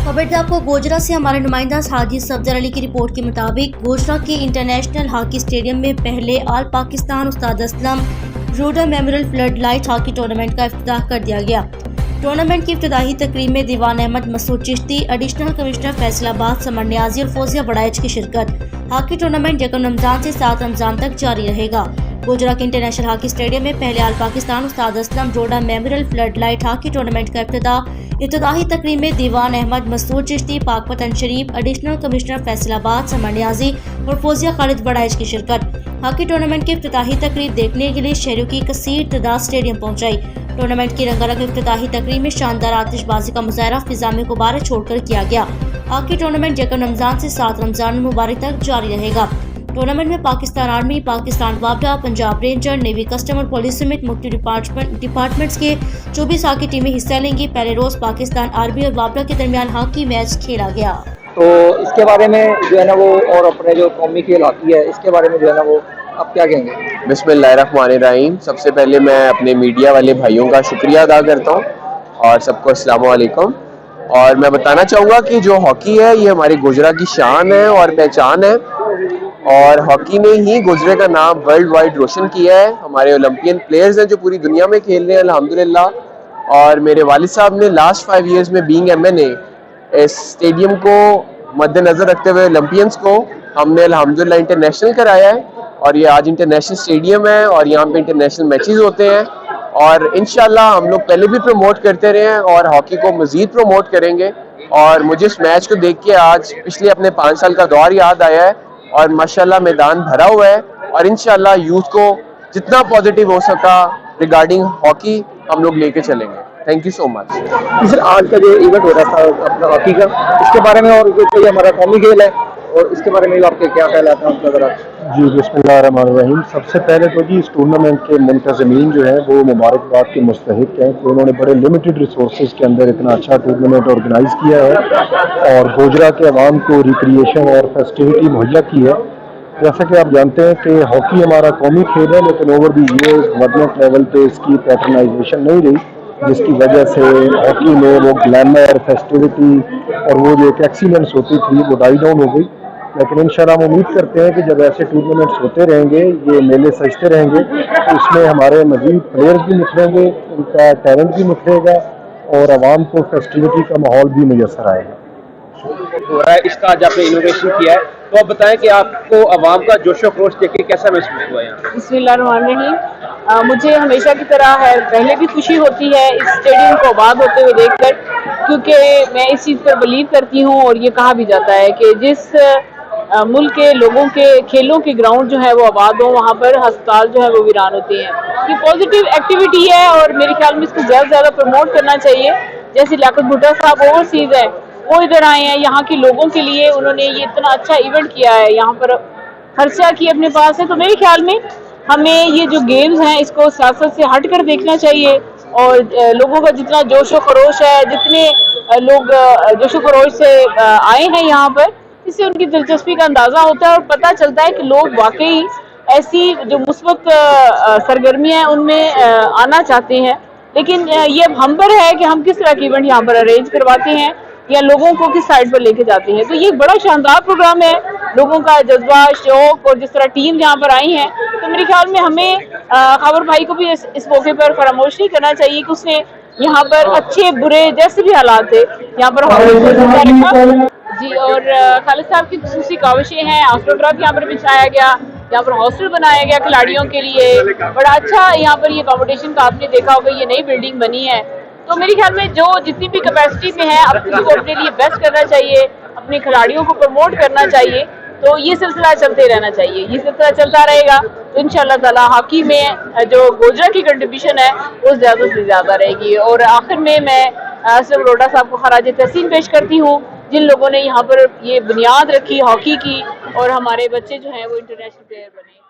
खबर आपको गोजरा से हमारे नुमाइंदा हाजी सफदर अली की रिपोर्ट के मुताबिक गोजरा के इंटरनेशनल हॉकी स्टेडियम में पहले all Pakistan Ustad Aslam Roda memorial flood light hockey tournament का इफ्तिताह कर दिया गया। टूर्नामेंट की इफ्तिताही तकरीब में दीवान अहमद मसूद चिश्ती, एडिशनल कमिश्नर फैसलाबाद समर नियाजी और फौजिया बड़ाइच की शिरकत। हॉकी टूर्नामेंट 1 रमजान से 7 रमजान तक जारी रहेगा। गोजरा के इंटरनेशनल हॉकी स्टेडियम में पहले all Pakistan Ustad Aslam Roda memorial flood light hockey tournament का इफ्तिताही तकरीब में दीवान अहमद मसूद चिश्ती, पाकपतन शरीफ, एडिशनल कमिश्नर फैसलाबाद समर नियाजी और फौजिया खालिद बड़ाइच की शिरकत। हॉकी टूर्नामेंट की इफ्तिताही तकरीब देखने के लिए शहरों की कसीर तादाद स्टेडियम पहुंचाई। टूर्नामेंट की रंगारंग इफ्तिताही तकरीब में शानदार आतिशबाजी का मुजाहरा फिजा में गुब्बारे छोड़कर किया गया। हॉकी टूर्नामेंट 1 रमजान से 7 रमजान मुबारक तक जारी रहेगा। टूर्नामेंट में पाकिस्तान आर्मी, पाकिस्तान वापडा, पंजाब रेंजर, नेवी कस्टम और पुलिस समेत मुख्तलिफ डिपार्टमेंट्स के 24 हॉकी टीमें हिस्सा लेंगी। पहले रोज पाकिस्तान आर्मी और वापडा के दरमियान हॉकी मैच खेला गया। तो इसके बारे में जो है ना वो, और अपने जो कौमी खेल हॉकी है इसके बारे में जो है ना वो आप क्या कहेंगे? बिस्मिल्लाहिर्रहमानिर्रहीम। सबसे पहले मैं अपने मीडिया वाले भाइयों का शुक्रिया अदा करता हूँ और सबको अस्सलाम वालेकुम। और मैं बताना चाहूँगा कि जो हॉकी है ये हमारे गुजरा की शान है और पहचान है, और हॉकी ने ही गुजरे का नाम वर्ल्ड वाइड रोशन किया है। हमारे ओलंपियन प्लेयर्स हैं जो पूरी दुनिया में खेल रहे हैं अल्हम्दुलिल्लाह। और मेरे वालिद साहब ने लास्ट 5 इयर्स में बीइंग MNA इस स्टेडियम को मद्देनजर रखते हुए ओलंपियंस को हमने अल्हम्दुलिल्लाह इंटरनेशनल कराया है, और ये आज इंटरनेशनल स्टेडियम है और यहाँ पे इंटरनेशनल मैचेस होते हैं। और इंशाल्लाह हम लोग पहले भी प्रमोट करते रहे हैं और हॉकी को मज़ीद प्रमोट करेंगे। और मुझे इस मैच को देख के आज पिछले अपने 5 साल का दौर याद आया है और माशाल्लाह मैदान भरा हुआ है, और इंशाल्लाह यूथ को जितना पॉजिटिव हो सका रिगार्डिंग हॉकी हम लोग लेके चलेंगे। Thank you so much. Sir, आज का जो इवेंट हो रहा था अपना हॉकी का, इसके बारे में और कोई हमारा कौमी खेल है और इसके बारे में आपके क्या ख्याल हैं? जी बिस्मिल्लाहिर्रहमानिर्रहीम। सबसे पहले तो जी इस टूर्नामेंट के मुंतज़मीन जो है वो मुबारकबाद के मुस्तहिक हैं कि उन्होंने बड़े लिमिटेड रिसोर्सेज के अंदर इतना अच्छा टूर्नामेंट ऑर्गेनाइज़ किया है और गोजरा के अवाम को रिक्रिएशन और फेस्टिविटी मुहैया की है। जैसा कि आप जानते हैं कि हॉकी हमारा कौमी खेल है, लेकिन over the years government level पे इसकी पैटर्नाइजेशन नहीं रही, जिसकी वजह से हॉकी में वो ग्लैमर, फेस्टिविटी और वो जो एक एक्सीलेंस होती थी वो डाई डाउन हो गई। लेकिन इंशाल्लाह हम उम्मीद करते हैं कि जब ऐसे टूर्नामेंट्स होते रहेंगे, ये मेले सजते रहेंगे, तो इसमें हमारे मज़ीद प्लेयर्स भी निखरेंगे, उनका टैलेंट भी निखरेगा और आवाम को फेस्टिविटी का माहौल भी मुयसर आएगा। हो रहा है इसका आज आपने इनोवेशन किया है, तो आप बताएं कि आपको आवाम का जोशो खरोश देख के कैसा महसूस हुआ? यहाँ बिस्मिल्लाहिर्रहमानिर्रहीम। मुझे हमेशा की तरह है पहले भी खुशी होती है इस स्टेडियम को आबाद होते हुए देखकर, क्योंकि मैं इस चीज़ पर बिलीव करती हूँ और ये कहा भी जाता है कि जिस मुल्क के लोगों के खेलों के ग्राउंड जो है वो आबाद हो, वहाँ पर अस्पताल जो है वो वीरान होते हैं। ये पॉजिटिव एक्टिविटी है और मेरे ख्याल में इसको ज़्यादा से ज़्यादा प्रमोट करना चाहिए। जैसे लियाकत भुट्टो साहब ओवरसीज़ है, वो इधर आए हैं यहाँ के लोगों के लिए, उन्होंने ये इतना अच्छा इवेंट किया है, यहाँ पर खर्चा की अपने पास है। तो मेरे ख्याल में हमें ये जो गेम्स हैं इसको सियासत से हट कर देखना चाहिए और लोगों का जितना जोशो खरोश है, जितने लोग जोशो खरोश से आए हैं यहाँ पर, इससे उनकी दिलचस्पी का अंदाज़ा होता है और पता चलता है कि लोग वाकई ऐसी जो मुस्बत सरगर्मियाँ हैं उनमें आना चाहते हैं। लेकिन ये अब हम पर है कि हम किस तरह के इवेंट यहाँ पर अरेंज करवाते हैं या लोगों को किस साइड पर लेके जाते हैं। तो ये बड़ा शानदार प्रोग्राम है, लोगों का जज्बा, शौक और जिस तरह टीम यहाँ पर आई है, तो मेरे ख्याल में हमें खबर भाई को भी इस मौके पर फरामोश नहीं करना चाहिए कि उसने यहाँ पर अच्छे बुरे जैसे भी हालात थे यहाँ पर जी। और खालिद साहब की खुसूसी काविशें हैं, एस्ट्रोट्रफ यहाँ पर बिछाया गया, यहाँ पर हॉस्टल बनाया गया खिलाड़ियों के लिए, बड़ा अच्छा यहाँ पर ये कॉम्पिटिशन का आपने देखा होगा, ये नई बिल्डिंग बनी है। तो मेरे ख्याल में जो जितनी भी कैपेसिटी में है अपने लिए बेस्ट करना चाहिए, अपने खिलाड़ियों को प्रमोट करना चाहिए। तो ये सिलसिला चलते रहना चाहिए, ये सिलसिला चलता रहेगा तो इंशाअल्लाह ताला हॉकी में जो गोजरा की कंट्रीब्यूशन है वो ज़्यादा से ज़्यादा रहेगी। और आखिर में मैं सिर्फ रोडा साहब को खराज तहसीन पेश करती हूँ, जिन लोगों ने यहाँ पर ये बुनियाद रखी हॉकी की और हमारे बच्चे जो हैं वो इंटरनेशनल प्लेयर बने।